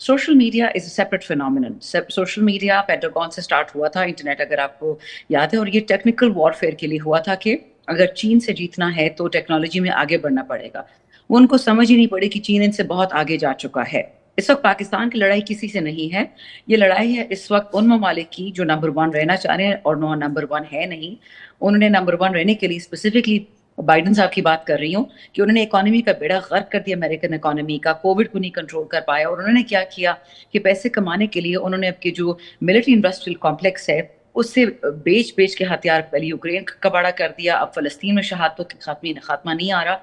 Social media is a separate phenomenon. Social media Pentagon سے start ہوا تھا internet, اگر آپ کو یاد ہے، اور یہ ٹیکنیکل وارفیئر کے لیے ہوا تھا کہ اگر چین سے جیتنا ہے تو ٹیکنالوجی میں آگے بڑھنا پڑے گا. وہ ان کو سمجھ ہی نہیں پڑی کہ چین ان سے بہت آگے جا چکا ہے. اس وقت پاکستان کی لڑائی کسی سے نہیں ہے، یہ لڑائی ہے اس وقت ان ممالک کی جو نمبر 1 رہنا چاہ رہے ہیں اور نمبر 1 ہے نہیں. انہوں نے نمبر 1 رہنے کے لیے اسپیسیفکلی بائیڈن صاحب کی بات کر رہی ہوں کہ انہوں نے اکانومی کا بیڑا غرق کر دیا، امریکن اکانومی کا. کووڈ کو نہیں کنٹرول کر پایا، اور انہوں نے کیا کیا کہ پیسے کمانے کے لیے انہوں نے اب کے جو ملٹری انڈسٹریل کمپلیکس ہے اس سے بیچ کے ہتھیار پہلے یوکرین کا کباڑا کر دیا. اب فلسطین میں شہادتوں کے خاتمہ نہیں آ رہا.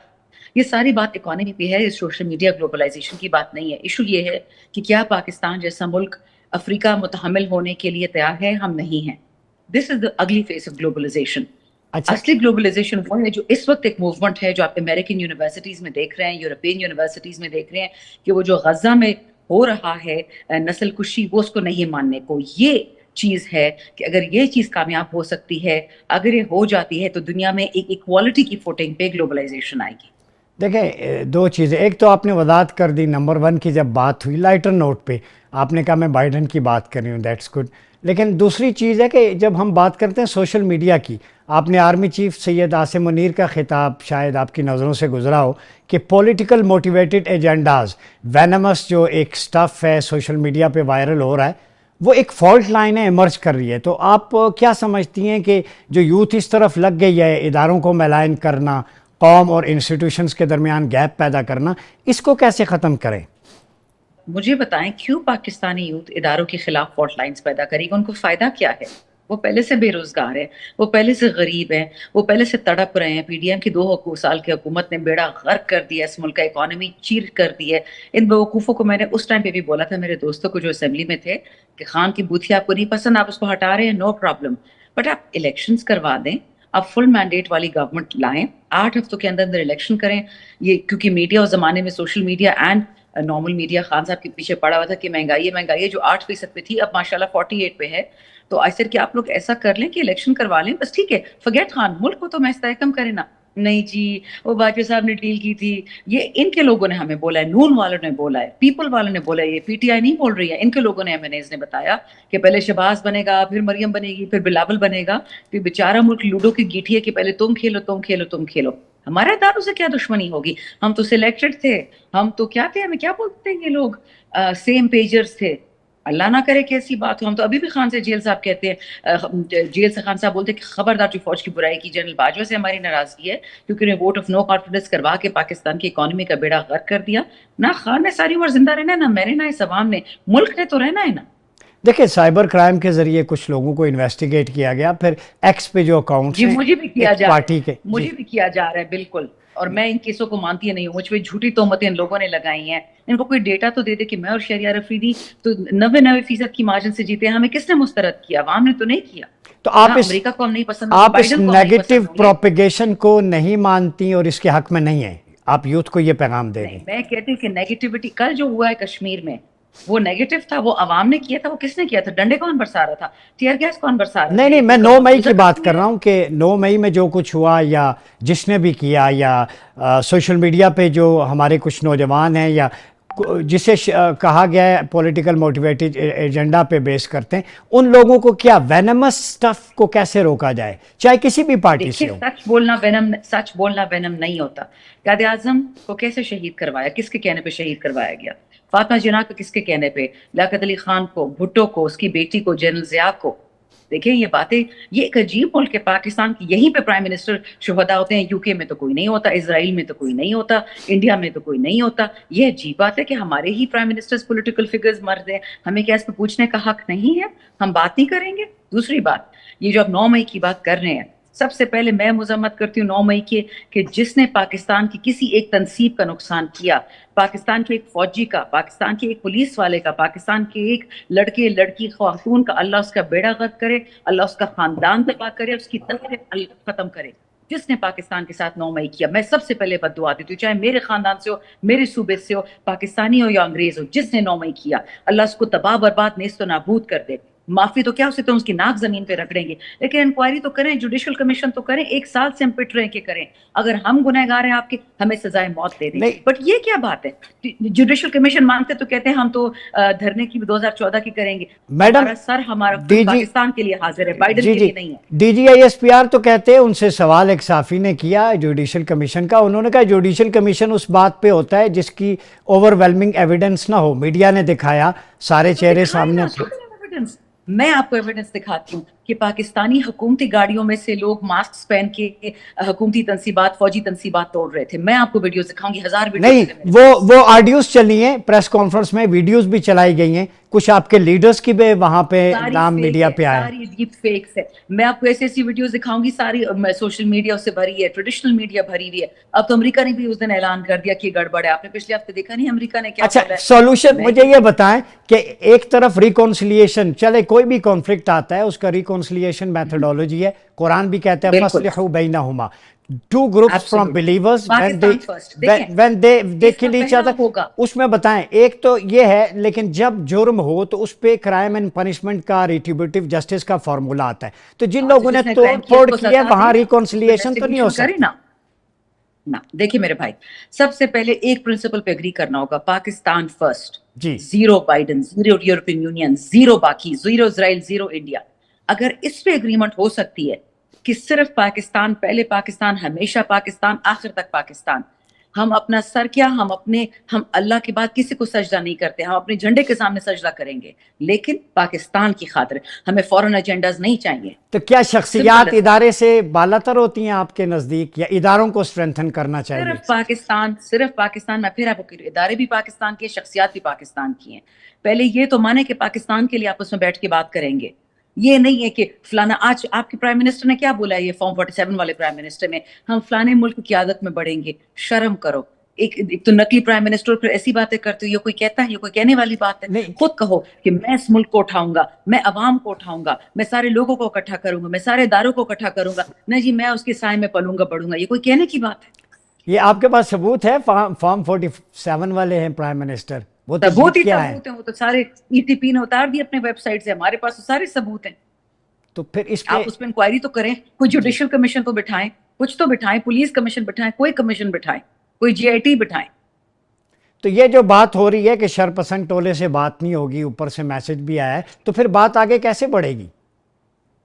یہ ساری بات اکانومی پہ ہے، اس سوشل میڈیا گلوبلائزیشن کی بات نہیں ہے. ایشو یہ ہے کہ کیا پاکستان جیسا ملک افریقہ متحمل ہونے کے لیے تیار ہے؟ ہم نہیں ہیں. دس از دا اگلی فیس آف گلوبلائزیشن. اصلی گلوبلائزیشن وہ ہے جو اس وقت ایک موومنٹ ہے جو آپ امریکن یونیورسٹیز میں دیکھ رہے ہیں، یورپین یونیورسٹیز میں دیکھ رہے ہیں کہ وہ جو غزہ میں ہو رہا ہے نسل کشی، وہ اس کو نہیں ماننے کو. یہ چیز ہے کہ اگر یہ چیز کامیاب ہو سکتی ہے، اگر یہ ہو جاتی ہے تو دنیا میں ایک ایکوالٹی کی فوٹنگ پہ گلوبلائزیشن آئے گی. دیکھیں 2 چیزیں، ایک تو آپ نے وضاحت کر دی نمبر 1 کی جب بات ہوئی لائٹر نوٹ پہ آپ نے کہا میں بائیڈن کی بات کر رہی ہوں، دیٹس گڈ. لیکن دوسری چیز ہے کہ جب ہم بات کرتے ہیں سوشل میڈیا کی، آپ نے آرمی چیف سید عاصم منیر کا خطاب شاید آپ کی نظروں سے گزرا ہو کہ پولیٹیکل موٹیویٹڈ ایجنڈاز، وینمس جو ایک سٹف ہے سوشل میڈیا پہ وائرل ہو رہا ہے، وہ ایک فالٹ لائن ہے، ایمرج کر رہی ہے. تو آپ کیا سمجھتی ہیں کہ جو یوتھ اس طرف لگ گئی ہے، اداروں کو میلائن کرنا، قوم اور انسٹیٹیوشنز کے درمیان گیپ پیدا کرنا، اس کو کیسے ختم کریں؟ مجھے بتائیں کیوں پاکستانی یوتھ اداروں کے خلاف فالٹ لائنز پیدا کرے گا؟ ان کو فائدہ کیا ہے؟ وہ پہلے سے بے روزگار ہیں، وہ پہلے سے غریب ہیں، وہ پہلے سے تڑپ رہے ہیں. پی ڈی ایم کی 2 سال کی حکومت نے بیڑا غرق کر دیا، اس ملک کا اکانومی چیر کر دی ہے. ان بیوقوفوں کو میں نے اس ٹائم پہ بھی بولا تھا میرے دوستوں کو جو اسمبلی میں تھے کہ خان کی بوتھی آپ کو نہیں پسند، آپ اس کو ہٹا رہے ہیں، نو پرابلم، بٹ آپ الیکشنز کروا دیں، آپ فل مینڈیٹ والی گورنمنٹ لائیں، 8 ہفتوں کے اندر الیکشن کریں. یہ کیونکہ میڈیا اس زمانے میں social media and normal media Khan صاحب کے پیچھے پڑا ہوا تھا کہ مہنگائی ہے جو 8% پہ تھی اب ماشاءاللہ 48 پہ ہے. تو آئی سر کہ آپ لوگ ایسا کر لیں کہ الیکشن کروا لیں، بس ٹھیک ہے، فگیٹ خان، ملک کو تو میں استحکم کرے نا. نہیں جی وہ باجوہ صاحب نے ڈیل کی تھی، یہ ان کے لوگوں نے ہمیں بولا ہے، نون والوں نے بولا ہے، پیپل والوں نے بولا ہے، یہ پی ٹی آئی نہیں بول رہی ہے، ان کے لوگوں نے MNAs نے بتایا کہ پہلے شہباز بنے گا، پھر مریم بنے گی، پھر بلاول بنے گا. پھر بیچارہ ملک لوڈو کی گیٹھی ہے کہ پہلے تم کھیلو. ہمارے اداروں سے کیا دشمنی ہوگی؟ ہم تو سلیکٹڈ تھے، ہم تو کیا تھے، ہمیں کیا بولتے ہیں یہ لوگ، سیم پیجرز تھے. اللہ نہ کرے کیسی بات ہو. ہم تو ابھی بھی خان سے جیل صاحب کہتے ہیں، جیل سے خان صاحب بولتے ہیں کہ خبردار جو فوج کی برائی کی. جنرل باجوہ سے ہماری ناراضگی ہے کیونکہ انہیں ووٹ آف نو کانفیڈنس کروا کے پاکستان کی اکانومی کا بیڑا غرق کر دیا. نہ خان نے ساری عمر زندہ رہنا ہے، نہ میں نے، نہ اس عوام نے، ملک نے تو رہنا ہے نا. دیکھیں سائبر کرائم کے ذریعے کچھ لوگوں کو انویسٹیگیٹ کیا گیا، پھر ایکس پہ جو اکاؤنٹس جی ہیں مجھے بھی کیا جا پارٹی کے، مجھے بھی کیا جا رہا ہے بالکل، اور میں ان کیسوں کو مانتی نہیں ہوں. مجھ پہ جھوٹی تہمتیں ان لوگوں نے لگائی ہیں. ان کو کوئی ڈیٹا تو دے دے کہ میں اور شہریار افریدی تو 99% کی مارجن سے جیتے ہیں. ہمیں کس نے مسترد کیا؟ عوام نے تو نہیں کیا. تو آپ ہاں، اس امریکہ کو ہم نہیں پسند، آپ اس بائیڈن کو ہم نہیں نیگیٹو پسند ہوں گے. پروپیگیشن کو نہیں مانتی اور اس کے حق میں نہیں ہیں، آپ یوتھ کو یہ پیغام دے دیں. نہیں، میں کہتی ہوں کہ نیگیٹیوٹی کل جو ہوا ہے کشمیر میں وہ نیگیٹو تھا، وہ عوام نے کیا تھا. وہ کس نے کیا تھا؟ ڈنڈے کون برسا رہا تھا؟ ٹیئر گیس کون برسا رہا تھا؟ نہیں میں 9 مئی کی بات کر رہا ہوں کہ 9 مئی میں جو کچھ ہوا یا جس نے بھی کیا، یا سوشل میڈیا پہ جو ہمارے کچھ نوجوان ہیں یا جسے کہا گیا ہے پولیٹیکل موٹیویٹڈ ایجنڈا پہ بیس کرتے ہیں، ان لوگوں کو کیا وینمس سٹف کو کیسے روکا جائے، چاہے کسی بھی پارٹی سے ہو؟ سچ بولنا وینم نہیں ہوتا. قائد اعظم کو کیسے شہید کروایا؟ کس کے کہنے پہ شہید کروایا گیا؟ فاطمہ جناح کو کس کے کہنے پہ؟ لیاقت علی خان کو، بھٹو کو، اس کی بیٹی کو، جنرل ضیاء کو. دیکھیں یہ باتیں، یہ ایک عجیب ملک ہے پاکستان کی. یہیں پہ پرائم منسٹر شہدا ہوتے ہیں. UK میں تو کوئی نہیں ہوتا، اسرائیل میں تو کوئی نہیں ہوتا، انڈیا میں تو کوئی نہیں ہوتا. یہ عجیب بات ہے کہ ہمارے ہی پرائم منسٹرز پولیٹیکل فگرز مرد ہیں. ہمیں کیا اس پہ پوچھنے کا حق نہیں ہے؟ ہم بات نہیں کریں گے؟ دوسری بات، یہ جو آپ 9 مئی کی بات کر رہے ہیں، سب سے پہلے میں مذمت کرتی ہوں 9 مئی کے کہ جس نے پاکستان کی کسی ایک تنصیب کا نقصان کیا، پاکستان کے ایک فوجی کا، پاکستان کے ایک پولیس والے کا، پاکستان کے ایک لڑکے لڑکی خاتون کا، اللہ اس کا بیڑا غرق کرے، اللہ اس کا خاندان تباہ کرے، اس کی تقریر اللہ ختم کرے. جس نے پاکستان کے ساتھ 9 مئی کیا، میں سب سے پہلے بد دعا دیتی ہوں، چاہے میرے خاندان سے ہو، میرے صوبے سے ہو، پاکستانی ہو یا انگریز ہو، جس نے 9 مئی کیا اللہ اس کو تباہ برباد نیست و نابود کر دے. معافی تو کیا، اسے تو اس کی ناک زمین پہ رگڑیں گے، لیکن انکوائری تو کریں، جوڈیشل کمیشن تو کریں. 1 سال سے ہم پٹ رہے کہ کریں. اگر ہم گنہگار ہیں آپ کے، ہمیں سزائے موت دے دیں. نہیں بٹ یہ کیا بات ہے؟ جوڈیشل کمیشن مانگتے تو کہتے ہیں ہم تو دھرنے کی 2014 کی کریں گے. میڈم ہمارا سر ہمارا ڈی جی پاکستان کے لیے حاضر ہے، بائیڈن کے لیے نہیں ہے. D G I S P R تو کہتے ہیں، ان سے سوال ایک صحافی نے کیا جوڈیشل کمیشن کا، انہوں نے کہا جوڈیشل کمیشن اس بات پہ ہوتا ہے جس کی اوور ویلمنگ ایویڈنس نہ ہو. میڈیا نے دکھایا، سارے چہرے سامنے تھے. میں آپ کو ایویڈنس دکھاتی ہوں کہ پاکستانی حکومتی گاڑیوں میں سے لوگ ماسک پہن کے حکومتی تنصیبات، فوجی تنصیبات توڑ رہے تھے. میں آپ کو ویڈیوز دکھاؤں گی، 1000 ویڈیوز. نہیں، وہ آڈیوز چلی ہیں پریس کانفرنس میں، ویڈیوز بھی چلائی گئی ہیں، کچھ آپ کے لیڈرز کی بھی وہاں پہ نام میڈیا پہ آیا. ساری ڈیپ فیکس ہے. میں آپ کو ایسی ویڈیوز دکھاؤں گی، ساری سوشل میڈیا سے بھری ہے، ٹریڈیشنل میڈیا بھری ہوئی ہے. اب تو امریکہ نے بھی اس دن اعلان کر دیا کہ گڑبڑ ہے. آپ نے پچھلے ہفتے دیکھا نہیں امریکہ نے کیا اچھا بولا ہے؟ سولوشن مجھے یہ بتائیں کہ ایک طرف ریکونسلیشن، چلے کوئی بھی کانفلکٹ آتا ہے اس کا ریکونسلیشن میتھڈولوجی ہے، قرآن بھی کہتا ہے فَاصْلِحُوا بَيْنَهُمَا. Two groups from believers when they kill each other. اس میں بتائیں، ایک تو یہ ہے، لیکن جب جرم ہو تو اس پہ کرائم اینڈ پنشمنٹ کا ریٹریبیوٹیو جسٹس کا فارمولا آتا ہے. تو جن لوگوں نے توڑ پھوڑ کی ہے وہاں ریکونسلیشن تو نہیں ہو سکتا نا. دیکھیں میرے بھائی، سب سے پہلے ایک پرنسپل پہ اگری کرنا ہوگا، پاکستان فرسٹ. جی، zero Biden, zero European Union, zero باقی، زیرو اسرائیل، زیرو انڈیا. اگر اس پہ اگریمنٹ ہو سکتی ہے کہ صرف پاکستان، پہلے پاکستان، ہمیشہ پاکستان، آخر تک پاکستان. ہم اپنا سر کیا، ہم اللہ کے بعد کسی کو سجدہ نہیں کرتے، ہم اپنے جھنڈے کے سامنے سجدہ کریں گے، لیکن پاکستان کی خاطر. ہمیں فورن ایجنڈاز نہیں چاہیے. تو کیا شخصیات ادارے سے بالاتر ہوتی ہیں آپ کے نزدیک، یا اداروں کو اسٹرینتھن کرنا چاہیے؟ صرف پاکستان. میں پھر آپ کو ادارے بھی پاکستان کے، شخصیات بھی پاکستان کی ہیں. پہلے یہ تو مانے کہ پاکستان کے لیے آپس میں بیٹھ کے بات کریں گے. یہ نہیں ہے کہ فلانا، آج آپ کے پرائم منسٹر نے کیا بولا ہے، یہ فارم 47 والے پرائم منسٹر نے، ہم فلانے ملک کی عادت میں بڑھیں گے. شرم کرو. ایک تو نقلی پرائم منسٹر پھر ایسی باتیں کرتے ہو، یہ کوئی کہتا ہے، یہ کوئی کہنے والی بات ہے؟ خود کہو کہ میں اس ملک کو اٹھاؤں گا، میں عوام کو اٹھاؤں گا، میں سارے لوگوں کو اکٹھا کروں گا، میں سارے اداروں کو اکٹھا کروں گا. نہیں جی، میں اس کے سائے میں پلوں گا، بڑھوں گا. یہ کوئی کہنے کی بات ہے؟ یہ آپ کے پاس ثبوت ہے؟ فارم 47 والے ہیں پرائم منسٹر، وہ ثبوت ہی کیا ہے؟ ثبوت ہیں، وہ تو سارے ای ٹی پی نے اتار دیے اپنے ویب سائٹ سے. ہمارے پاس سارے ثبوت ہیں. تو پھر آپ اس پہ انکوائری تو کریں، کوئی جوڈیشل کمیشن تو بٹھائیں، کچھ تو بٹھائیں، پولیس کمیشن بٹھائیں، کوئی کمیشن بٹھائیں، کوئی جی آئی ٹی بٹھائیں. تو یہ جو بات ہو رہی ہے کہ شرپسند ٹولے سے بات نہیں ہوگی، اوپر سے میسج بھی آیا ہے، تو پھر بات آگے کیسے بڑھے گی؟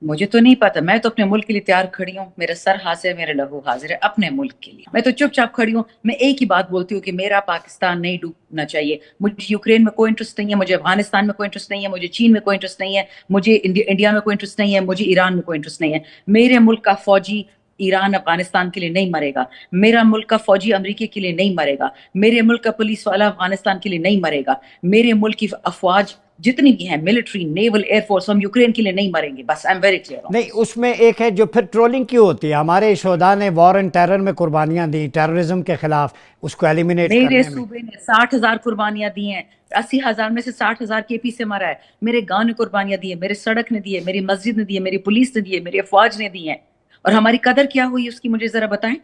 مجھے تو نہیں پتا. میں تو اپنے ملک کے لیے تیار کھڑی ہوں. میرا سر حاضر ہے، میرا لہو حاضر ہے اپنے ملک کے لیے. میں تو چپ چاپ کھڑی ہوں. میں ایک ہی بات بولتی ہوں کہ میرا پاکستان نہیں ڈوبنا چاہیے. مجھے یوکرین میں کوئی انٹرسٹ نہیں ہے، مجھے افغانستان میں کوئی انٹرسٹ نہیں ہے، مجھے چین میں کوئی انٹرسٹ نہیں ہے، مجھے انڈیا میں کوئی انٹرسٹ نہیں ہے، مجھے ایران میں کوئی انٹرسٹ نہیں ہے. میرے ملک کا فوجی ایران افغانستان کے لیے نہیں مرے گا. میرا ملک کا فوجی امریکہ کے لیے نہیں مرے گا. میرے ملک کا پولیس والا افغانستان کے لیے نہیں مرے گا. میرے ملک کی افواج جتنی بھی ہیں، ملٹری، نیول، ایئر فورس، ہم یوکرین کے لیے نہیں مریں گے. بس I'm very clear. نہیں، اس میں ایک ہے جو پھر ٹرولنگ کیوں ہوتی ہے؟ ہمارے شہداء نے وار اینڈ ٹیرر میں قربانیاں دیں، ٹیررزم کے خلاف، اس کو ایلیمینیٹ کرنے میں. میرے صوبے نے 60,000 قربانیاں دی ہیں. 80,000 میں سے 60,000 کے پی سے مرا ہے. میرے گاؤں نے قربانیاں دی ہیں، میرے سڑک نے دی ہے، میری مسجد نے دی ہے، میری پولیس نے دی ہے، میری افواج نے دی ہیں. اور ہماری قدر کیا ہوئی اس کی مجھے ذرا بتائیں.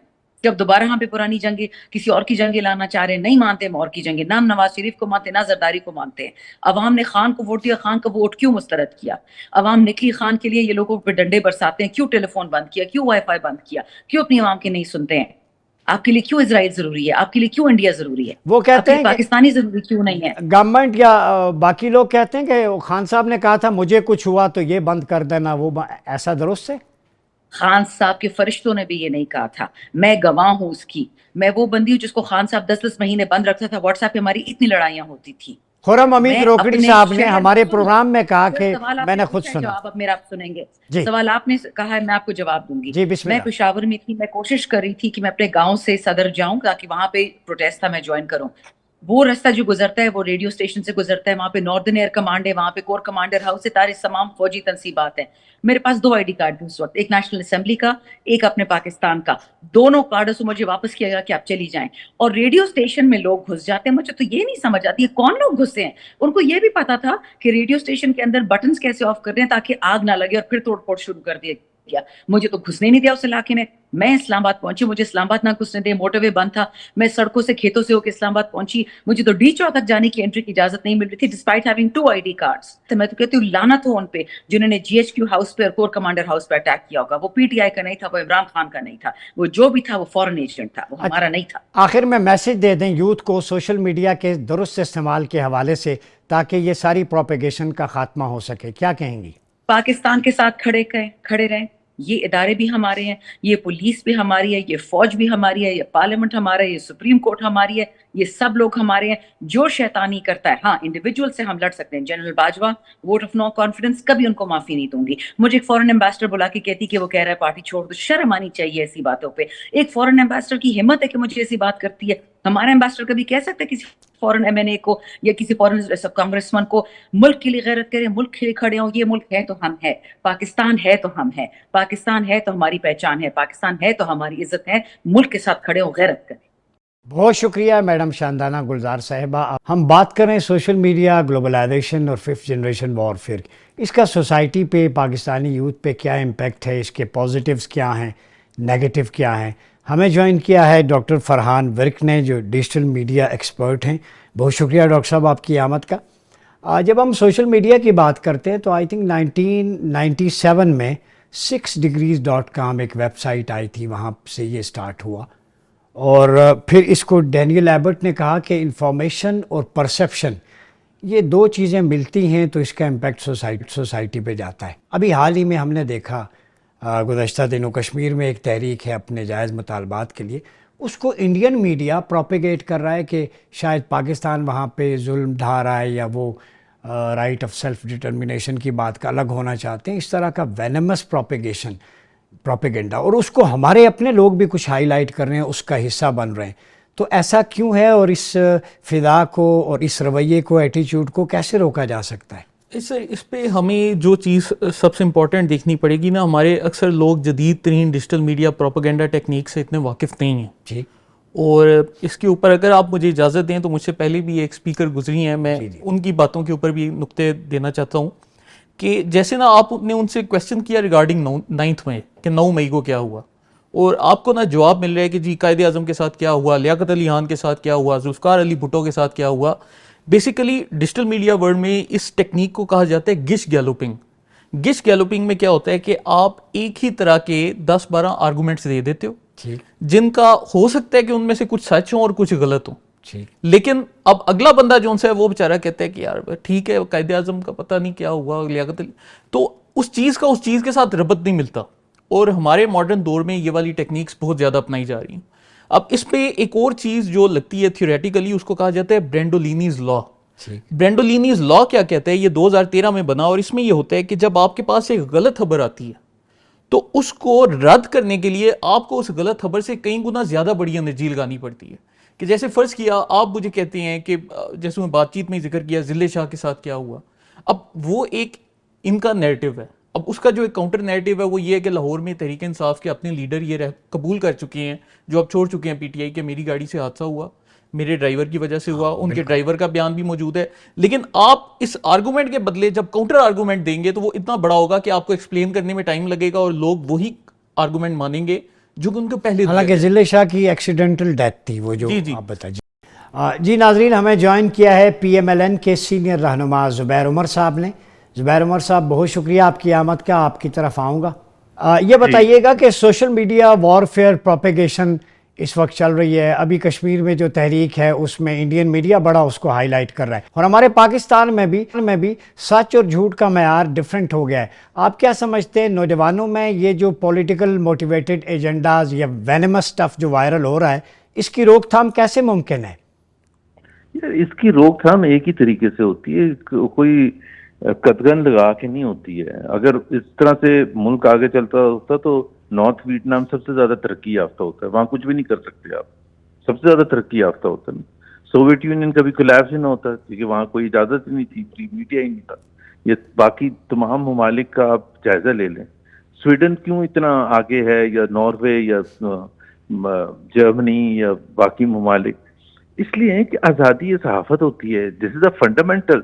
جب دوبارہ ہم پہ پرانی جنگیں، کسی اور کی جنگیں لانا چاہ رہے ہیں، نہیں مانتے ہم اور کی جنگیں. نہ نواز شریف کو مانتے، نہ زرداری کو مانتے ہیں. عوام نے خان کو ووٹ دیا، خان کا ووٹ کیوں مسترد کیا؟ عوام نکلی خان کے لیے، یہ لوگوں پہ ڈنڈے برساتے ہیں. کیوں ٹیلی فون بند کیا؟ کیوں وائی فائی بند کیا؟ کیوں اپنی عوام کی نہیں سنتے ہیں؟ آپ کے لیے کیوں اسرائیل ضروری ہے؟ آپ کے لیے کیوں انڈیا ضروری ہے؟ وہ کہتے ہیں پاکستانی ضروری کیوں نہیں ہے؟ گورنمنٹ یا باقی لوگ کہتے ہیں کہ خان صاحب نے کہا تھا مجھے کچھ ہوا تو یہ بند کر دینا، وہ ایسا درست ہے؟ خان صاحب کے فرشتوں نے بھی یہ نہیں کہا تھا. میں گواہ ہوں اس کی. میں وہ بندی ہوں جس کو خان صاحب 10 مہینے بند رکھتا تھا. واٹس ایپ پہ ہماری اتنی لڑائیاں ہوتی تھی. خرم حمید روکڑی صاحب نے ہمارے پروگرام میں کہا کہ میں نے خود سنا. جواب اب میرا آپ سنیں گے. سوال آپ نے کہا ہے، میں آپ کو جواب دوں گی. میں پشاور میں تھی، میں کوشش کر رہی تھی کہ میں اپنے گاؤں سے صدر جاؤں تاکہ وہاں پہ پروٹیسٹ تھا، میں جوائن کروں. وہ رستہ جو گزرتا ہے وہ ریڈیو اسٹیشن سے گزرتا ہے. وہاں پہ ناردرن ایئر کمانڈ ہے، وہاں پہ کور کمانڈر ہاؤس ہے، سارے تمام فوجی تنصیبات ہیں. میرے پاس 2 ID کارڈ اس وقت، ایک نیشنل اسمبلی کا، ایک اپنے پاکستان کا. دونوں کارڈوں سے مجھے واپس کیا گیا کہ آپ چلی جائیں. اور ریڈیو اسٹیشن میں لوگ گھس جاتے ہیں. مجھے تو یہ نہیں سمجھ آتی ہے کون لوگ گھسے ہیں. ان کو یہ بھی پتا تھا کہ ریڈیو اسٹیشن کے اندر بٹنز کیسے آف کر رہے ہیں تاکہ آگ نہ لگے، اور پھر توڑ پھوڑ شروع کر دیے. کیا, مجھے تو گھسنے نہیں دیا اس علاقے میں. میں اسلام آباد پہنچی, مجھے اسلام آباد نہ گھسنے دے, موٹر وے بند تھا, میں سڑکوں سے کھیتوں سے ہو کے اسلام آباد پہنچی, مجھے تو ڈی چوک تک جانے کی انٹری کی اجازت نہیں مل رہی تھی ڈسپائٹ ہیونگ 2 ID کارڈز. تو میں تو کہتی ہوں لعنت ہو ان پہ جنہوں نے GHQ ہاؤس پہ اور کور کمانڈر ہاؤس پہ اٹیک کیا ہوگا. وہ PTI کا نہیں تھا, وہ عمران خان کا نہیں تھا, وہ جو بھی تھا وہ فورن ایجنٹ تھا, وہ ہمارا نہیں تھا. آخر میں میسج دے دیں یوتھ کو سوشل میڈیا کے درست استعمال کے حوالے سے تاکہ یہ ساری پروپیگیشن کا خاتمہ ہو سکے, کیا کہیں گی؟ پاکستان کے ساتھ کھڑے رہیں. یہ ادارے بھی ہمارے ہیں, یہ پولیس بھی ہماری ہے, یہ فوج بھی ہماری ہے, یہ پارلیمنٹ ہمارا ہے, یہ سپریم کورٹ ہماری ہے, یہ سب لوگ ہمارے ہیں. جو شیطانی کرتا ہے, ہاں انڈیویجول سے ہم لڑ سکتے ہیں. General Bajwa vote of no confidence, کبھی ان کو معافی نہیں دوں گی. مجھے ایک فورن ایمبیسڈر بلا کے کہتی کہ وہ کہہ رہا ہے پارٹی چھوڑ دو. شرم آنی چاہیے ایسی باتوں پہ. ایک فورن ایمبیسڈر کی ہمت ہے کہ مجھے ایسی بات کرتی ہے. ہمارا ایمبیسڈر کبھی کہہ سکتا ہے کسی فورن MNA کو یا کسی فورن کانگریس مین کو ملک کے لیے غیرت کریں, ملک کے لیے کھڑے ہوں. یہ ملک ہے تو ہم ہے, پاکستان ہے تو ہم ہے, پاکستان ہے تو ہماری پہچان ہے, پاکستان ہے تو ہماری عزت ہے. ملک کے ساتھ کھڑے ہوں, غیرت کریں. بہت شکریہ میڈم شاندانہ گلزار صاحبہ. ہم بات کریں سوشل میڈیا, گلوبلائزیشن اور 5th جنریشن وارفیئر. اس کا سوسائٹی پہ, پاکستانی یوتھ پہ کیا امپیکٹ ہے, اس کے پازیٹیوز کیا ہیں, نیگیٹو کیا ہیں. ہمیں جوائن کیا ہے ڈاکٹر فرحان ورک نے, جو ڈیجیٹل میڈیا ایکسپرٹ ہیں. بہت شکریہ ڈاکٹر صاحب آپ کی آمد کا. جب ہم سوشل میڈیا کی بات کرتے ہیں تو آئی تھنک 1997 میں 6degrees.com ایک ویب سائٹ آئی تھی, وہاں سے یہ سٹارٹ ہوا. اور پھر اس کو ڈینیل ایبٹ نے کہا کہ انفارمیشن اور پرسیپشن یہ 2 چیزیں ملتی ہیں تو اس کا امپیکٹ سوسائٹی پہ جاتا ہے. ابھی حال ہی میں ہم نے دیکھا گزشتہ دنوں کشمیر میں ایک تحریک ہے اپنے جائز مطالبات کے لیے, اس کو انڈین میڈیا پروپیگیٹ کر رہا ہے کہ شاید پاکستان وہاں پہ ظلم ڈھا رہا ہے یا وہ رائٹ آف سیلف ڈٹرمنیشن کی بات کا الگ ہونا چاہتے ہیں. اس طرح کا وینمس پروپیگنڈا, اور اس کو ہمارے اپنے لوگ بھی کچھ ہائی لائٹ کر رہے ہیں, اس کا حصہ بن رہے ہیں. تو ایسا کیوں ہے, اور اس فضا کو اور اس رویے کو, ایٹیچیوڈ کو کیسے روکا جا سکتا ہے؟ اس پہ ہمیں جو چیز سب سے امپورٹنٹ دیکھنی پڑے گی نا, ہمارے اکثر لوگ جدید ترین ڈیجیٹل میڈیا پروپیگنڈا ٹیکنیک سے اتنے واقف نہیں ہیں. جی. اور اس کے اوپر اگر آپ مجھے اجازت دیں تو مجھ سے پہلے بھی ایک اسپیکر گزری ہیں, میں ان کی باتوں کے اوپر بھی نقطے دینا چاہتا ہوں. کہ جیسے نا آپ نے ان سے کویسچن کیا ریگارڈنگ 9 مئی کہ 9 مئی کو کیا ہوا, اور آپ کو نا جواب مل رہا ہے کہ جی قائد اعظم کے ساتھ کیا ہوا, لیاقت علی خان کے ساتھ کیا ہوا, ذوالفقار علی بھٹو کے ساتھ کیا ہوا. بیسیکلی ڈیجیٹل میڈیا ورلڈ میں اس ٹیکنیک کو کہا جاتا ہے گش گیلوپنگ. گش گیلوپنگ میں کیا ہوتا ہے کہ آپ ایک ہی طرح کے 10-12 آرگومنٹس دے دیتے ہو, جن کا ہو سکتا ہے کہ ان میں سے کچھ سچ ہوں اور کچھ غلط ہوں. لیکن اب اگلا بندہ جو ہے وہ بیچارہ کہتا ہے کہ یار ٹھیک ہے قائد اعظم کا پتہ نہیں کیا ہوا, لیاقت علی, تو اس چیز کا اس چیز کے ساتھ ربط نہیں ملتا. اور ہمارے ماڈرن دور میں یہ والی ٹیکنیکس بہت زیادہ اپنائی جا رہی ہیں. اب اس پہ ایک اور چیز جو لگتی ہے تھیوریٹیکلی, اس کو کہا جاتا ہے برینڈولینیز لا. برینڈولینیز لا کیا کہتا ہے, یہ 2013 میں بنا, اور اس میں یہ ہوتا ہے کہ جب آپ کے پاس ایک غلط خبر آتی ہے تو اس کو رد کرنے کے لیے آپ کو اس غلط خبر سے کئی گنا زیادہ بڑی انرجی لگانی پڑتی ہے. کہ جیسے فرض کیا آپ مجھے کہتے ہیں کہ جیسے میں بات چیت میں ذکر کیا ضلع شاہ کے ساتھ کیا ہوا, اب وہ ایک ان کا نیریٹو ہے. اب اس کا جو ایک کاؤنٹر نیریٹو ہے وہ یہ ہے کہ لاہور میں تحریک انصاف کے اپنے لیڈر یہ قبول کر چکے ہیں, جو اب چھوڑ چکے ہیں PTI, کہ میری گاڑی سے حادثہ ہوا, میرے ڈرائیور کی وجہ سے ہوا. ان کے ڈرائیور کا بیان بھی موجود ہے. لیکن آپ اس آرگومنٹ کے بدلے جب کاؤنٹر آرگومنٹ دیں گے تو وہ اتنا بڑا ہوگا کہ آپ کو ایکسپلین کرنے میں ٹائم لگے گا, اور لوگ وہی آرگومنٹ مانیں گے جو کہ ان کو پہلے. حالانکہ ضلع شاہ کی ایکسیڈنٹل ڈیتھ تھی وہ, جو آپ بتائیے. جی ناظرین, ہمیں جوائن کیا ہے PMLN کے سینئر رہنما زبیر عمر صاحب نے. زبیر عمر صاحب بہت شکریہ آپ کی آمد کا, آپ کی طرف آؤں گا. یہ بتائیے گا کہ سوشل میڈیا وارفیئر پروپیگیشن اس وقت چل رہی ہے, ابھی کشمیر میں جو تحریک ہے اس میں انڈین میڈیا بڑا اس کو ہائی لائٹ کر رہا ہے, اور ہمارے پاکستان میں بھی سچ اور جھوٹ کا معیار ڈیفرنٹ ہو گیا ہے. آپ کیا سمجھتے ہیں نوجوانوں میں یہ جو پولیٹیکل موٹیویٹڈ ایجنڈاز یا وینمس سٹف جو وائرل ہو رہا ہے, اس کی روک تھام کیسے ممکن ہے؟ اس کی روک تھام ایک ہی طریقے سے ہوتی ہے, کوئی قدغن لگا کے نہیں ہوتی ہے. اگر اس طرح سے ملک آگے چلتا ہوتا تو نارتھ ویتنام سب سے زیادہ ترقی یافتہ ہوتا ہے, وہاں کچھ بھی نہیں کر سکتے آپ, سب سے زیادہ ترقی یافتہ ہوتا ہے. سوویت یونین کبھی کولیپس ہی نہ ہوتا کیونکہ وہاں کوئی اجازت ہی نہیں تھی, فری میڈیا ہی نہیں تھا. یہ باقی تمام ممالک کا آپ جائزہ لے لیں, سویڈن کیوں اتنا آگے ہے, یا ناروے یا جرمنی یا باقی ممالک, اس لیے کہ آزادی صحافت ہوتی ہے. دس از اے فنڈامنٹل.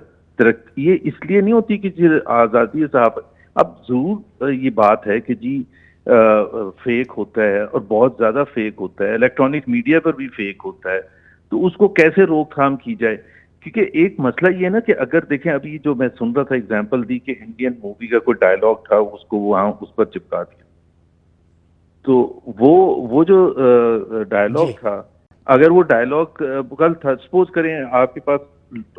یہ اس لیے نہیں ہوتی کہ آزادی صحافت, اب ضرور یہ بات ہے کہ جی فیک ہوتا ہے اور بہت زیادہ فیک ہوتا ہے, الیکٹرانک میڈیا پر بھی فیک ہوتا ہے, تو اس کو کیسے روک تھام کی جائے؟ کیونکہ ایک مسئلہ یہ ہے نا کہ اگر دیکھیں ابھی جو میں سن رہا تھا ایگزامپل دی کہ انڈین مووی کا کوئی ڈائلاگ تھا, اس کو وہاں اس پر چپکا دیا, تو وہ جو ڈائلاگ تھا, اگر وہ ڈائلاگ غلط تھا, سپوز کریں آپ کے پاس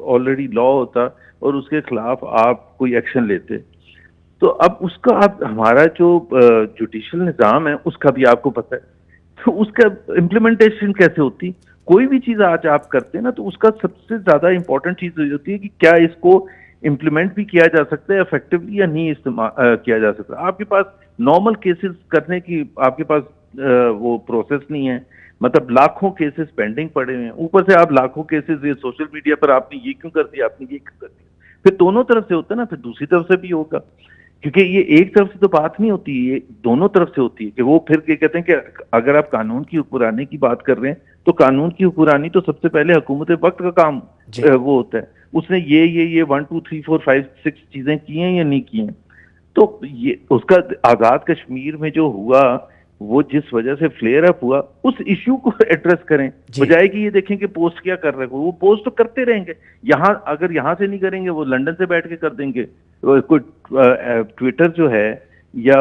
آلریڈی لا ہوتا اور اس کے خلاف آپ کوئی ایکشن لیتے, تو اب اس کا آپ ہمارا جو جوڈیشل نظام ہے اس کا بھی آپ کو پتہ ہے, تو اس کا امپلیمنٹیشن کیسے ہوتی؟ کوئی بھی چیز آج آپ کرتے ہیں نا, تو اس کا سب سے زیادہ امپورٹنٹ چیز یہ ہوتی ہے کہ کیا اس کو امپلیمنٹ بھی کیا جا سکتا ہے افیکٹولی یا نہیں استعمال کیا جا سکتا. آپ کے پاس نارمل کیسز کرنے کی آپ کے پاس وہ پروسیس نہیں ہے, مطلب لاکھوں کیسز پینڈنگ پڑے ہوئے ہیں, اوپر سے آپ لاکھوں کیسز یہ سوشل میڈیا پر آپ نے یہ کیوں کر دیا, آپ نے یہ کیوں کر دیا, پھر دونوں طرف سے ہوتا ہے نا, پھر دوسری طرف سے بھی ہوگا, کیونکہ یہ ایک طرف سے تو بات نہیں ہوتی, یہ دونوں طرف سے ہوتی ہے. کہ وہ پھر یہ کہتے ہیں کہ اگر آپ قانون کی حکمرانی کی بات کر رہے ہیں تو قانون کی حکمرانی تو سب سے پہلے حکومت وقت کا کام وہ ہوتا ہے, اس نے یہ 1 2 3 4 5 6 چیزیں کی ہیں یا نہیں کی ہیں. تو یہ اس کا آزاد کشمیر میں جو ہوا, وہ جس وجہ سے فلیئر اپ ہوا, اس ایشو کو ایڈریس کریں, بجائے کہ یہ دیکھیں کہ پوسٹ کیا کر رہے ہیں. وہ پوسٹ تو کرتے رہیں گے, یہاں اگر یہاں سے نہیں کریں گے وہ لندن سے بیٹھ کے کر دیں گے. کوئی ٹویٹر جو ہے یا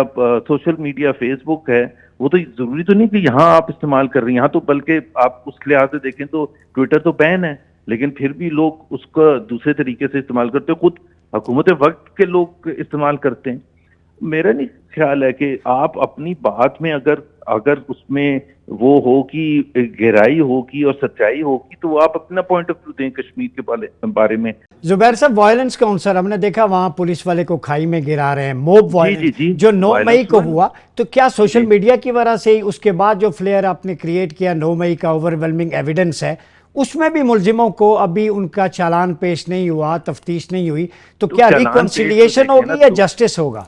سوشل میڈیا فیس بک ہے, وہ تو ضروری تو نہیں کہ یہاں آپ استعمال کر رہے ہیں, یہاں تو بلکہ آپ اس لحاظ سے دیکھیں تو ٹویٹر تو بین ہے, لیکن پھر بھی لوگ اس کو دوسرے طریقے سے استعمال کرتے ہیں, خود حکومت وقت کے لوگ استعمال کرتے ہیں. میرا نہیں خیال ہے کہ آپ اپنی بات میں اگر اس میں وہ ہوگی, گہرائی ہوگی اور سچائی ہوگی, تو آپ اپنا پوائنٹ آف ویو دیں کشمیر کے بارے میں. زبیر صاحب, وائلنس کا عنصر ہم نے دیکھا وہاں پولیس والے کو کھائی میں گرا رہے ہیں, موب وائلنس جو 9 مئی کو ہوا, تو کیا سوشل میڈیا کی وجہ سے اس کے بعد جو فلیئر آپ نے کریٹ کیا 9 مئی کا اوور ویلمنگ ایویڈنس ہے, اس میں بھی ملزموں کو ابھی ان کا چالان پیش نہیں ہوا, تفتیش نہیں ہوئی, تو کیا ریکنسیلیشن ہوگی یا جسٹس ہوگا؟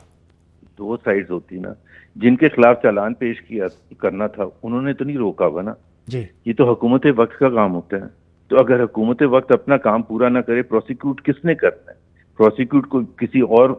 دو سائڈز ہوتی نا, جن کے خلاف چالان پیش کیا کرنا تھا انہوں نے تو نہیں روکا ہوا نا جی. یہ تو حکومت وقت کا کام ہوتا ہے. تو اگر حکومت وقت اپنا کام پورا نہ کرے, پروسیکیوٹ کس نے کرنا ہے؟ پروسیکیوٹ کو کسی اور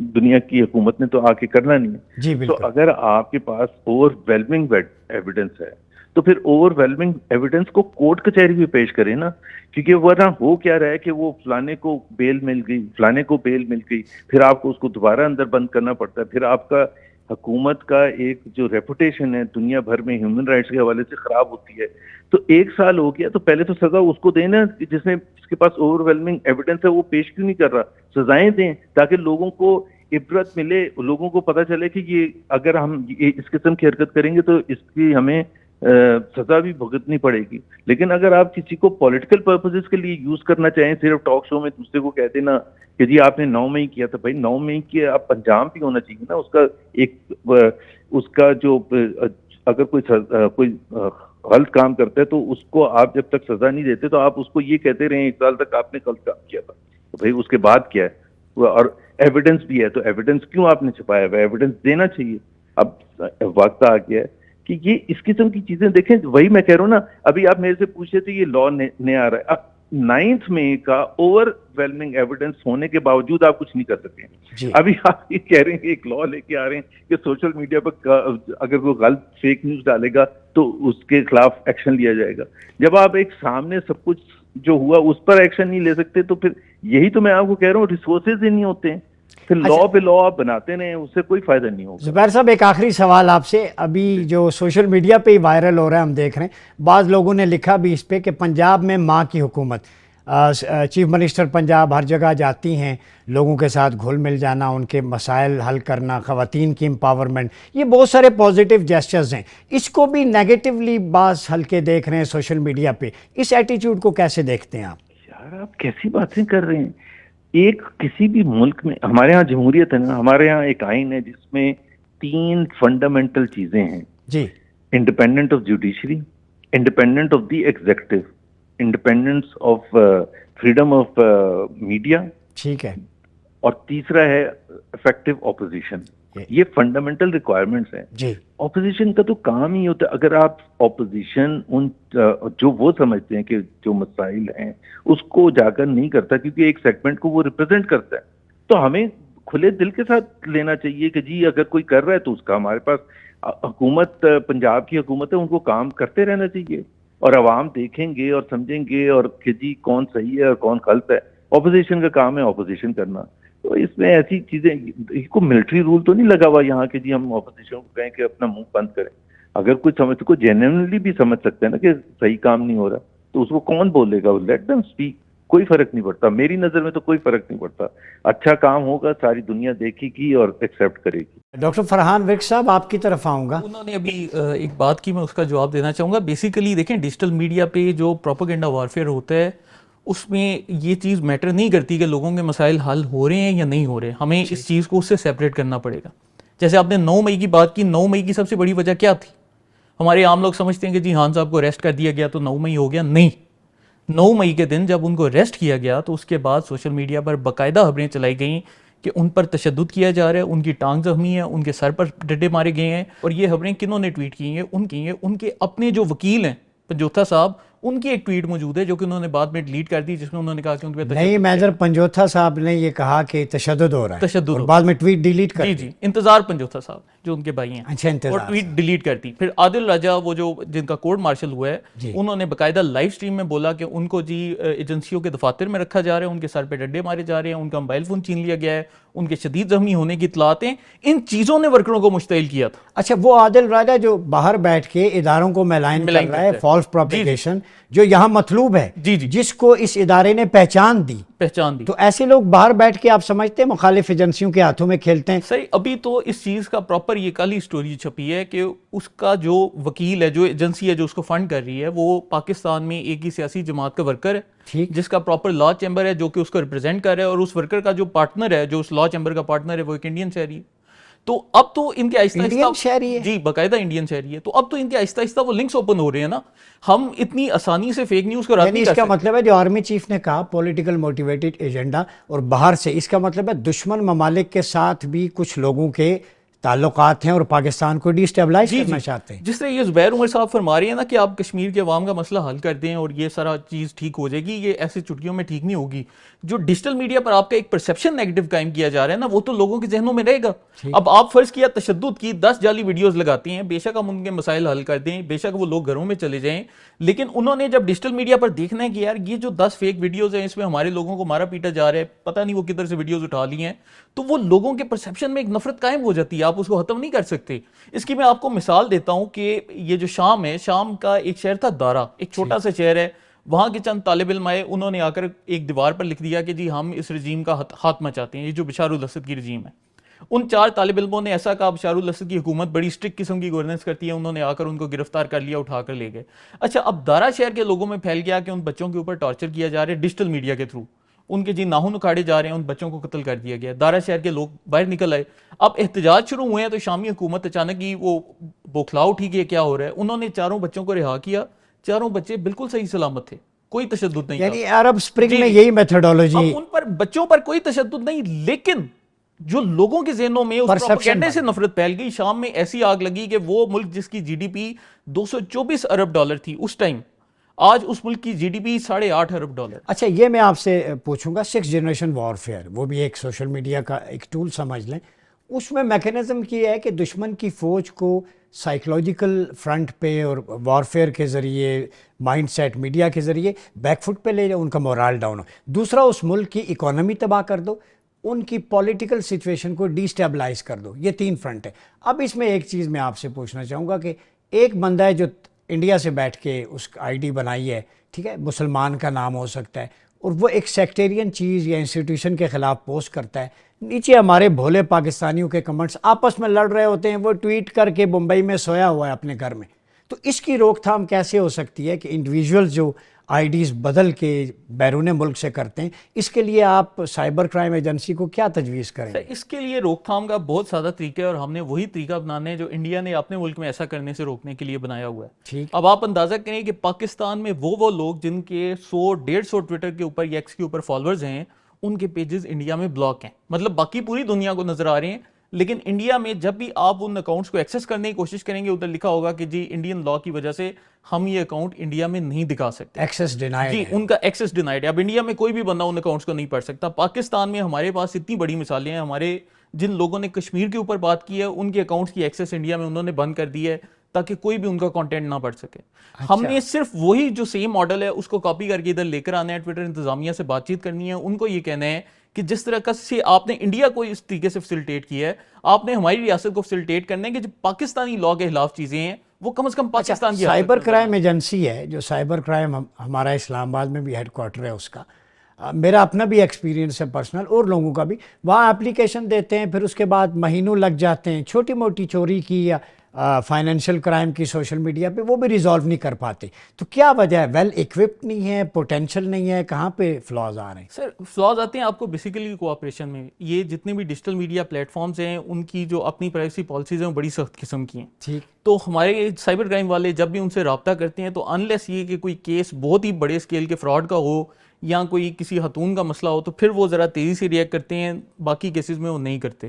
دنیا کی حکومت نے تو آ کے کرنا نہیں ہے جی. تو اگر آپ کے پاس اوور ویلمنگ ایویڈنس ہے تو پھر اوور ویلمنگ ایویڈنس کو کورٹ کچہری بھی پیش کرے نا, کیونکہ ورنہ ہو کیا رہا ہے کہ وہ فلانے کو بیل مل گئی, فلانے کو بیل مل گئی, پھر آپ کو اس کو دوبارہ اندر بند کرنا پڑتا ہے, پھر آپ کا حکومت کا ایک جو ریپوٹیشن ہے دنیا بھر میں ہیومن رائٹس کے حوالے سے خراب ہوتی ہے. تو 1 سال ہو گیا, تو پہلے تو سزا اس کو دینا جس کے پاس اوور ویلمنگ ایویڈنس ہے, وہ پیش کیوں نہیں کر رہا؟ سزائیں دیں تاکہ لوگوں کو عبرت ملے, لوگوں کو پتہ چلے کہ یہ اگر ہم اس قسم کی حرکت کریں گے تو اس کی ہمیں سزا بھی بھگتنی پڑے گی. لیکن اگر آپ کسی کو پولیٹیکل پرپزز کے لیے یوز کرنا چاہیں, صرف ٹاک شو میں دوسرے کو کہہ دینا کہ جی آپ نے 9 مئی کیا تھا, بھائی 9 مئی کے آپ انجام بھی ہونا چاہیے نا, اس کا جو اگر کوئی غلط کام کرتا ہے تو اس کو آپ جب تک سزا نہیں دیتے تو آپ اس کو یہ کہتے رہے 1 سال تک آپ نے غلط کام کیا تھا, تو بھائی اس کے بعد کیا ہے؟ اور ایویڈنس بھی ہے, تو ایویڈنس کیوں آپ نے چھپایا ہوا ہے؟ ایویڈنس دینا چاہیے. اب وقت آ گیا ہے کہ یہ اس قسم کی چیزیں دیکھیں. وہی میں کہہ رہا ہوں نا, ابھی آپ میرے سے پوچھ رہے تھے یہ لا نہیں آ رہا ہے, اب 9 مئی کا اوور ویلمنگ ایویڈنس ہونے کے باوجود آپ کچھ نہیں کر سکتے. ابھی آپ یہ کہہ رہے ہیں کہ ایک لا لے کے آ رہے ہیں کہ سوشل میڈیا پر اگر کوئی غلط فیک نیوز ڈالے گا تو اس کے خلاف ایکشن لیا جائے گا. جب آپ ایک سامنے سب کچھ جو ہوا اس پر ایکشن نہیں لے سکتے, تو پھر یہی تو میں آپ کو کہہ رہا ہوں, ریسورسز ہی نہیں ہوتے ہیں, پھر لا پہ لا آپ بناتے رہے, اس سے کوئی فائدہ نہیں ہوگا. زبیر صاحب, ایک آخری سوال آپ سے, ابھی جو سوشل میڈیا پہ ہی وائرل ہو رہا ہے ہم دیکھ رہے ہیں, بعض لوگوں نے لکھا بھی اس پہ کہ پنجاب میں ماں کی حکومت, چیف منسٹر پنجاب ہر جگہ جاتی ہیں, لوگوں کے ساتھ گھل مل جانا, ان کے مسائل حل کرنا, خواتین کی امپاورمنٹ, یہ بہت سارے پازیٹیو جیسچرز ہیں. اس کو بھی نیگیٹیولی بعض ہلکے دیکھ رہے ہیں سوشل میڈیا پہ, اس ایٹیٹیوڈ کو کیسے دیکھتے ہیں آپ؟ یار آپ کیسی باتیں کر رہے ہیں. ایک کسی بھی ملک میں, ہمارے ہاں جمہوریت ہے نا, ہمارے ہاں ایک آئین ہے جس میں 3 فنڈامنٹل چیزیں ہیں جی. Independent of judiciary, independent of the executive, independence of freedom of media, ٹھیک ہے, اور تیسرا ہے افیکٹو اپوزیشن. یہ فنڈامنٹل ریکوائرمنٹس ہیں. جی. اپوزیشن کا تو کام ہی ہوتا ہے, اگر آپ اپوزیشن ان جو وہ سمجھتے ہیں کہ جو مسائل ہیں اس کو اجاگر نہیں کرتا, کیونکہ ایک سیگمنٹ کو وہ ریپرزینٹ کرتا ہے, تو ہمیں کھلے دل کے ساتھ لینا چاہیے کہ جی اگر کوئی کر رہا ہے تو اس کا ہمارے پاس حکومت پنجاب کی حکومت ہے, ان کو کام کرتے رہنا چاہیے اور عوام دیکھیں گے اور سمجھیں گے اور کہ جی کون صحیح ہے اور کون غلط ہے. اپوزیشن کا کام ہے اپوزیشن کرنا. تو اس میں ایسی چیزیں, کو ملٹری رول تو نہیں لگا ہوا یہاں کہ جی ہم اپوزیشن کو کہیں کہ اپنا منہ بند کریں. اگر کوئی سمجھ کو جینوئنلی بھی سمجھ سکتے ہیں نا کہ صحیح کام نہیں ہو رہا تو اس کو کون بولے گا, لیٹ دیم اسپیک. کوئی فرق نہیں پڑتا, میری نظر میں تو کوئی فرق نہیں پڑتا. اچھا کام ہوگا ساری دنیا دیکھے گی اور ایکسیپٹ کرے گی. ڈاکٹر فرحان وک صاحب آپ کی طرف آؤں گا. انہوں نے ابھی ایک بات کی, میں اس کا جواب دینا چاہوں گا. بیسیکلی دیکھیں ڈیجیٹل میڈیا پہ جو پروپیگنڈا وارفیئر ہوتا ہے اس میں یہ چیز میٹر نہیں کرتی کہ لوگوں کے مسائل حل ہو رہے ہیں یا نہیں ہو رہے. ہمیں اس چیز کو اس سے سیپریٹ کرنا پڑے گا. جیسے آپ نے 9 مئی کی بات کی, 9 مئی کی سب سے بڑی وجہ کیا تھی؟ ہمارے عام لوگ سمجھتے ہیں کہ جی خان صاحب کو اریسٹ کر دیا گیا تو 9 مئی ہو گیا. نہیں, 9 مئی کے دن جب ان کو اریسٹ کیا گیا تو اس کے بعد سوشل میڈیا پر باقاعدہ خبریں چلائی گئیں کہ ان پر تشدد کیا جا رہا ہے, ان کی ٹانگ زخمی ہے, ان کے سر پر ڈنڈے مارے گئے ہیں. اور یہ خبریں کنہوں نے ٹویٹ کی ہیں؟ ان کے اپنے جو وکیل ہیں پنجوتھا صاحب, ان کی ایک ٹویٹ موجود ہے جو کہ انہوں نے بعد میں ڈیلیٹ کر دی, جس میں انہوں نے کہا کہ ان پہ نہیں, میجر پنجوتھا صاحب نے یہ کہا کہ تشدد ہو رہا ہے, تشدد اور بعد میں ٹویٹ ڈیلیٹ کر دی. جی انتظار پنجوتھا صاحب جو ان کے بھائی ہیں, اچھا, انتظار, اور ٹویٹ ڈیلیٹ کر دی. پھر عادل راجہ وہ جو جن کا کورٹ مارشل ہوا ہے, انہوں نے باقاعدہ لائیو سٹریم میں بولا کہ ان کو جی ایجنسیوں کے دفاتر میں رکھا جا رہا ہے, ان کے سر پہ ڈنڈے مارے جا رہے ہیں, ان کا موبائل فون چھین لیا گیا ہے, ان کے شدید زخمی ہونے کی اطلاعات ہیں. ان چیزوں نے ورکروں کو مشتعل کیا تھا. اچھا, وہ عادل راجہ جو باہر بیٹھ کے اداروں کو ملائن کر رہا ہے, فالس پروپیگیشن جو یہاں مطلوب ہے, جس کو اس ادارے نے پہچان دی, تو ایسے لوگ باہر بیٹھ کے آپ سمجھتے ہیں مخالف ایجنسیوں کے ہاتھوں میں کھیلتے ہیں؟ صحیح. ابھی تو اس چیز کا پراپر یہ کل ہی سٹوری چھپی ہے کہ اس کا جو وکیل ہے, جو ایجنسی ہے جو اس کو فنڈ کر رہی ہے, وہ پاکستان میں ایک ہی سیاسی جماعت کا ورکر ہے, جس کا پراپر لا چیمبر ہے جو کہ اس کو ریپرزینٹ کر رہا ہے, اور اس ورکر کا جو پارٹنر ہے, جو اس لا چیمبر کا پارٹنر ہے, وہ ایک انڈین شہری ہے. تو اب تو ان کے آہستہ آہستہ, جی باقاعدہ انڈین شہری ہے, تو اب تو ان کے آہستہ آہستہ وہ لنکس اوپن ہو رہے ہیں نا. ہم اتنی آسانی سے فیک نیوز کو رد نہیں کر سکتے. اس کا مطلب ہے جو آرمی چیف نے کہا پولیٹیکل موٹیویٹڈ ایجنڈا, اور باہر سے, اس کا مطلب ہے دشمن ممالک کے ساتھ بھی کچھ لوگوں کے تعلقات ہیں اور پاکستان کو ڈی اسٹیبلائز کرنا چاہتے ہیں. جس طرح یہ زبیر عمر صاحب فرما رہے ہیں نا کہ آپ کشمیر کے عوام کا مسئلہ حل کر دیں اور یہ سارا چیز ٹھیک ہو جائے گی, یہ ایسے چٹکیوں میں ٹھیک نہیں ہوگی. جو ڈیجیٹل میڈیا پر آپ کا ایک پرسیپشن نیگیٹو قائم کیا جا رہا ہے نا, وہ تو لوگوں کے ذہنوں میں رہے گا. اب آپ فرض کیا تشدد کی 10 جعلی ویڈیوز لگاتے ہیں, بے شک ہم ان کے مسائل حل کر دیں, بے شک وہ لوگ گھروں میں چلے جائیں, لیکن انہوں نے جب ڈیجیٹل میڈیا پر دیکھنا ہے کہ یار یہ جو 10 فیک ویڈیوز ہیں اس میں ہمارے لوگوں کو مارا پیٹا جا رہا ہے, پتہ نہیں وہ کدھر سے ویڈیوز اٹھا لی ہیں, تو وہ لوگوں کے پرسیپشن میں ایک نفرت قائم ہو جاتی ہے. آپ اس کو ختم نہیں کر سکتے. اس کی میں آپ کو مثال دیتا ہوں کہ یہ جو شام ہے, شام کا ایک شہر تھا دارا, ایک چھوٹا سا شہر ہے, وہاں کے چند طالب علم آئے, انہوں نے آ کر ایک دیوار پر لکھ دیا کہ جی ہم اس رجیم کا خاتمہ چاہتے ہیں, یہ جو بشار الاسد کی رجیم ہے. ان 4 طالب علموں نے ایسا کہا, بشار الاسد کی حکومت بڑی اسٹرکٹ قسم کی گورننس کرتی ہے, انہوں نے آ کر ان کو گرفتار کر لیا, اٹھا کر لے گئے. اچھا, اب دارا شہر کے لوگوں میں پھیل گیا کہ ان بچوں کے اوپر ٹارچر کیا جا رہا ہے ڈیجیٹل میڈیا کے تھرو, ان کے جی ناخن اکھاڑے جا رہے ہیں, ان بچوں کو قتل کر دیا گیا. دارا شہر کے لوگ باہر نکل آئے, اب احتجاج شروع ہوئے ہیں, تو شامی حکومت اچانک ہی وہ بوکھلا اٹھی کہ کیا ہو رہا ہے. انہوں نے 4 بچوں کو رہا کیا, 4 بچے بالکل صحیح سلامت تھے, کوئی تشدد نہیں. یعنی عرب اسپرنگ میں یہی میتھڈولوجی, ان پر بچوں پر کوئی تشدد نہیں, لیکن جو لوگوں کے ذہنوں میں اس پروپیگنڈے سے نفرت پھیل گئی. شام میں ایسی آگ لگی کہ وہ ملک جس کی جی ڈی پی $224 ارب تھی اس ٹائم, آج اس ملک کی جی ڈی پی $8.5 ارب. اچھا, یہ میں آپ سے پوچھوں گا, 6 جنریشن وارفیئر, وہ بھی ایک سوشل میڈیا کا ایک ٹول سمجھ لیں. اس میں میکینزم کی ہے کہ دشمن کی فوج کو سائیکلوجیکل فرنٹ پہ اور وارفیئر کے ذریعے, مائنڈ سیٹ میڈیا کے ذریعے بیک فٹ پہ لے جاؤ, ان کا مورال ڈاؤن ہو. دوسرا, اس ملک کی اکانومی تباہ کر دو, ان کی پولیٹیکل سچویشن کو ڈی اسٹیبلائز کر دو. یہ 3 فرنٹ ہے. اب اس میں ایک چیز میں آپ سے پوچھنا چاہوں گا کہ ایک بندہ ہے جو انڈیا سے بیٹھ کے اس آئی ڈی بنائی ہے, ٹھیک ہے, مسلمان کا نام ہو سکتا ہے, اور وہ ایک سیکٹیرین چیز یا انسٹیٹیوشن کے خلاف پوسٹ کرتا ہے. نیچے ہمارے بھولے پاکستانیوں کے کمنٹس آپس میں لڑ رہے ہوتے ہیں, وہ ٹویٹ کر کے ممبئی میں سویا ہوا ہے اپنے گھر میں. تو اس کی روک تھام کیسے ہو سکتی ہے کہ انڈیویژول جو آئی ڈیز بدل کے بیرون ملک سے کرتے ہیں, اس کے لیے آپ سائبر کرائم ایجنسی کو کیا تجویز کریں؟ اس کے لیے روک تھام کا بہت سادہ طریقہ ہے, اور ہم نے وہی طریقہ اپنانا ہے جو انڈیا نے اپنے ملک میں ایسا کرنے سے روکنے کے لیے بنایا ہوا ہے. اب آپ اندازہ کریں کہ پاکستان میں وہ لوگ جن کے 100-150 ٹویٹر کے اوپر یا ایکس کے اوپر فالوورز ہیں, ان کے پیجز انڈیا میں بلاک ہیں. مطلب باقی پوری دنیا کو نظر آ رہے ہیں, لیکن انڈیا میں جب بھی آپ ان اکاؤنٹس کو ایکسیس کرنے کی کوشش کریں گے ادھر لکھا ہوگا کہ جی انڈین لا کی وجہ سے ہم یہ اکاؤنٹ انڈیا میں نہیں دکھا سکتے, ایکسیس ڈینائڈ جی ان کا ایکسیس ڈینائڈ ہے. اب انڈیا میں کوئی بھی بندہ ان اکاؤنٹس کو نہیں پڑھ سکتا. پاکستان میں ہمارے پاس اتنی بڑی مثالیں ہیں, ہمارے جن لوگوں نے کشمیر کے اوپر بات کی ہے ان کے اکاؤنٹس کی ایکسیس انڈیا میں انہوں نے بند کر دی ہے تاکہ کوئی بھی ان کا کنٹینٹ نہ پڑھ سکے. ہم نے صرف وہی جو سیم ماڈل ہے اس کو کاپی کر کے ادھر لے کر آنا ہے, ٹویٹر انتظامیہ سے بات چیت کرنی ہے, ان کو یہ کہنا ہے کہ جس طرح کا سے آپ نے انڈیا کو اس طریقے سے فیسیلیٹیٹ کیا ہے, آپ نے ہماری ریاست کو فیسیلیٹیٹ کرنا ہے کہ جو پاکستانی لا کے خلاف چیزیں ہیں وہ کم از کم پاکستان کی سائبر کرائم ایجنسی ہے جو سائبر کرائم ہمارا اسلام آباد میں بھی ہیڈ کوارٹر ہے اس کا, میرا اپنا بھی ایکسپیرینس ہے پرسنل اور لوگوں کا بھی. وہاں اپلیکیشن دیتے ہیں, پھر اس کے بعد مہینوں لگ جاتے ہیں, چھوٹی موٹی چوری کی یا فائنینشیل کرائم کی سوشل میڈیا پہ وہ بھی ریزالو نہیں کر پاتے. تو کیا وجہ ہے؟ ویل ایکوپڈ نہیں ہے, پوٹینشیل نہیں ہے, کہاں پہ فلاز آ رہے ہیں؟ سر فلاز آتے ہیں آپ کو بیسیکلی کوآپریشن میں. یہ جتنے بھی ڈیجیٹل میڈیا پلیٹ فارمز ہیں ان کی جو اپنی پرائیویسی پالیسیز ہیں وہ بڑی سخت قسم کی ہیں. ٹھیک, تو ہمارے سائبر کرائم والے جب بھی ان سے رابطہ کرتے ہیں تو انلیس یہ کہ کوئی کیس بہت ہی بڑے اسکیل کے فراڈ کا ہو یا کوئی کسی خاتون کا مسئلہ ہو تو پھر وہ ذرا تیزی سے ریئیکٹ کرتے ہیں, باقی کیسز میں وہ نہیں کرتے.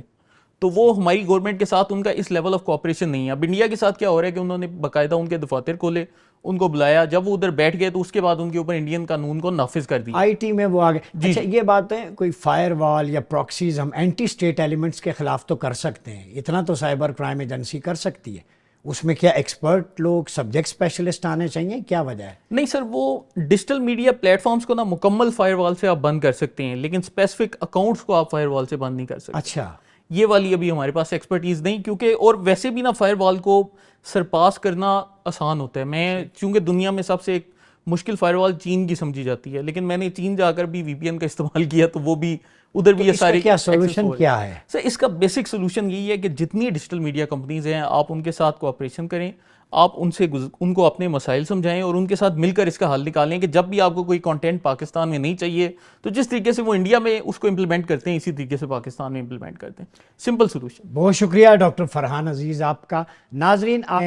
تو وہ ہماری گورنمنٹ کے ساتھ ان کا اس لیول آف کوآپریشن نہیں ہے. اب انڈیا کے ساتھ کیا ہو رہا ہے کہ انہوں نے باقاعدہ ان کے دفاتر کھولے, ان کو بلایا, جب وہ ادھر بیٹھ گئے تو اس کے بعد ان کے اوپر انڈین قانون کو نافذ کر دیا. آئی ٹی میں وہ آگے. اچھا یہ بات ہے, کوئی فائر وال یا پراکسیز ہم اینٹی اسٹیٹ ایلیمنٹس کے خلاف تو کر سکتے ہیں, اتنا تو سائبر کرائم ایجنسی کر سکتی ہے. اس میں کیا ایکسپرٹ لوگ سبجیکٹ اسپیشلسٹ آنے چاہیے, کیا وجہ ہے؟ نہیں سر, وہ ڈیجیٹل میڈیا پلیٹ فارمز کو نا مکمل فائر وال سے آپ بند کر سکتے ہیں, لیکن اسپیسیفک اکاؤنٹس کو آپ فائر وال سے بند نہیں کر سکتے. اچھا, یہ والی ابھی ہمارے پاس ایکسپرٹیز نہیں, کیونکہ اور ویسے بھی نا فائر وال کو سرپاس کرنا آسان ہوتا ہے. میں چونکہ دنیا میں سب سے ایک مشکل فائر وال چین کی سمجھی جاتی ہے, لیکن میں نے چین جا کر بھی وی پی این کا استعمال کیا تو وہ بھی ادھر بھی یہ سارے. کیا سولوشن کیا ہے سر؟ اس کا بیسک سولوشن یہی ہے کہ جتنی ڈیجیٹل میڈیا کمپنیز ہیں آپ ان کے ساتھ کوآپریشن کریں, آپ ان کو اپنے مسائل سمجھائیں اور ان کے ساتھ مل کر اس کا حل نکالیں کہ جب بھی آپ کو کوئی کانٹینٹ پاکستان میں نہیں چاہیے تو جس طریقے سے وہ انڈیا میں اس کو امپلیمنٹ کرتے ہیں اسی طریقے سے پاکستان میں امپلیمنٹ کرتے ہیں. Simple solution. بہت شکریہ ڈاکٹر فرحان عزیز آپ کا. ناظرین, آپ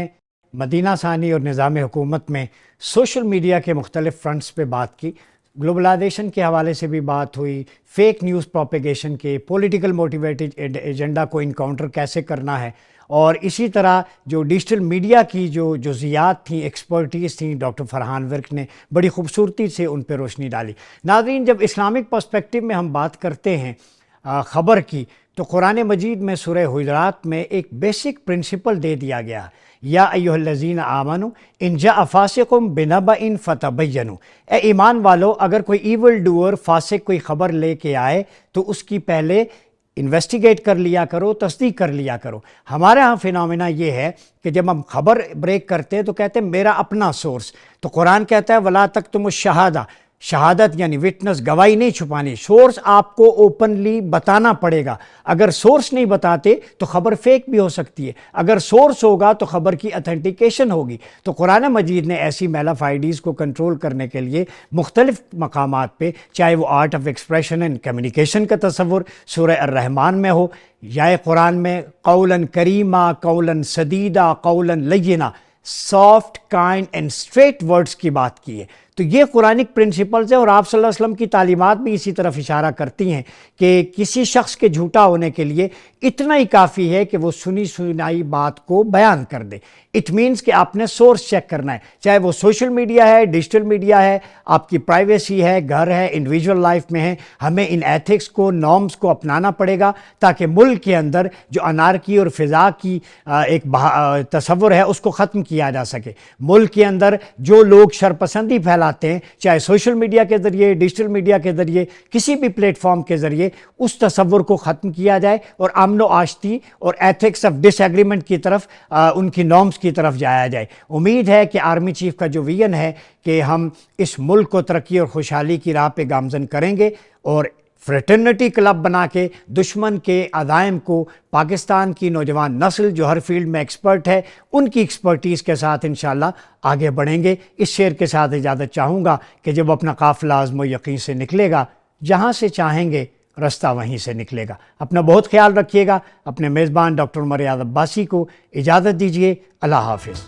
مدینہ ثانی اور نظام حکومت میں سوشل میڈیا کے مختلف فرنٹس پہ بات کی, گلوبلائزیشن کے حوالے سے بھی بات ہوئی, فیک نیوز پروپیگیشن کے, پولیٹیکل موٹیویٹڈ ایجنڈا کو انکاؤنٹر کیسے کرنا ہے, اور اسی طرح جو ڈیجیٹل میڈیا کی جو جزیات تھیں, ایکسپرٹیز تھیں, ڈاکٹر فرحان ورک نے بڑی خوبصورتی سے ان پہ روشنی ڈالی. ناظرین, جب اسلامک پرسپیکٹو میں ہم بات کرتے ہیں خبر کی تو قرآن مجید میں سورہ حجرات میں ایک بیسک پرنسپل دے دیا گیا, یا ایھا الذین آمنوا ان جاء فاسق بنبأ فتبینوا, اے ایمان والو اگر کوئی ایول ڈوئر فاسق کوئی خبر لے کے آئے تو اس کی پہلے انویسٹیگیٹ کر لیا کرو, تصدیق کر لیا کرو. ہمارے ہاں فینومینا یہ ہے کہ جب ہم خبر بریک کرتے ہیں تو کہتے ہیں میرا اپنا سورس, تو قرآن کہتا ہے ولا تکتموا الشہادہ, شہادت یعنی وٹنس, گواہی نہیں چھپانی, سورس آپ کو اوپنلی بتانا پڑے گا. اگر سورس نہیں بتاتے تو خبر فیک بھی ہو سکتی ہے, اگر سورس ہوگا تو خبر کی اتھینٹیکیشن ہوگی. تو قرآن مجید نے ایسی میل آف آئیڈیز کو کنٹرول کرنے کے لیے مختلف مقامات پہ, چاہے وہ art of expression and communication کا تصور سورہ الرحمن میں ہو, یا قرآن میں قولاً کریما, قولاً سدیدہ, قولاً لینا, soft, kind and straight words کی بات کی ہے. تو یہ قرآنک پرنسپلز ہیں, اور آپ صلی اللہ علیہ وسلم کی تعلیمات بھی اسی طرف اشارہ کرتی ہیں کہ کسی شخص کے جھوٹا ہونے کے لیے اتنا ہی کافی ہے کہ وہ سنی سنائی بات کو بیان کر دے. اٹ مینس کہ آپ نے سورس چیک کرنا ہے, چاہے وہ سوشل میڈیا ہے, ڈیجیٹل میڈیا ہے, آپ کی پرائیویسی ہے, گھر ہے, انڈیویجول لائف میں ہے. ہمیں ان ایتھکس کو, نارمز کو اپنانا پڑے گا تاکہ ملک کے اندر جو انارکی اور فضا کی ایک تصور ہے اس کو ختم کیا جا سکے. ملک کے اندر جو لوگ شرپسندی پھیلاتے ہیں, چاہے سوشل میڈیا کے ذریعے, ڈیجیٹل میڈیا کے ذریعے, کسی بھی پلیٹ فارم کے ذریعے, اس تصور کو ختم کیا جائے اور امن و آشتی اور ایتھکس آف ڈس ایگریمنٹ کی طرف, ان کی نارمز کی طرف جایا جائے. امید ہے کہ آرمی چیف کا جو ویژن ہے کہ ہم اس ملک کو ترقی اور خوشحالی کی راہ پہ گامزن کریں گے, اور فریٹرنٹی کلب بنا کے دشمن کے عزائم کو پاکستان کی نوجوان نسل جو ہر فیلڈ میں ایکسپرٹ ہے ان کی ایکسپرٹیز کے ساتھ انشاءاللہ آگے بڑھیں گے. اس شعر کے ساتھ اجازت چاہوں گا کہ جب اپنا قافلہ عزم و یقین سے نکلے گا, جہاں سے چاہیں گے رستہ وہیں سے نکلے گا. اپنا بہت خیال رکھیے گا. اپنے میزبان ڈاکٹر عمر ایاز عباسی کو اجازت دیجیے. اللہ حافظ.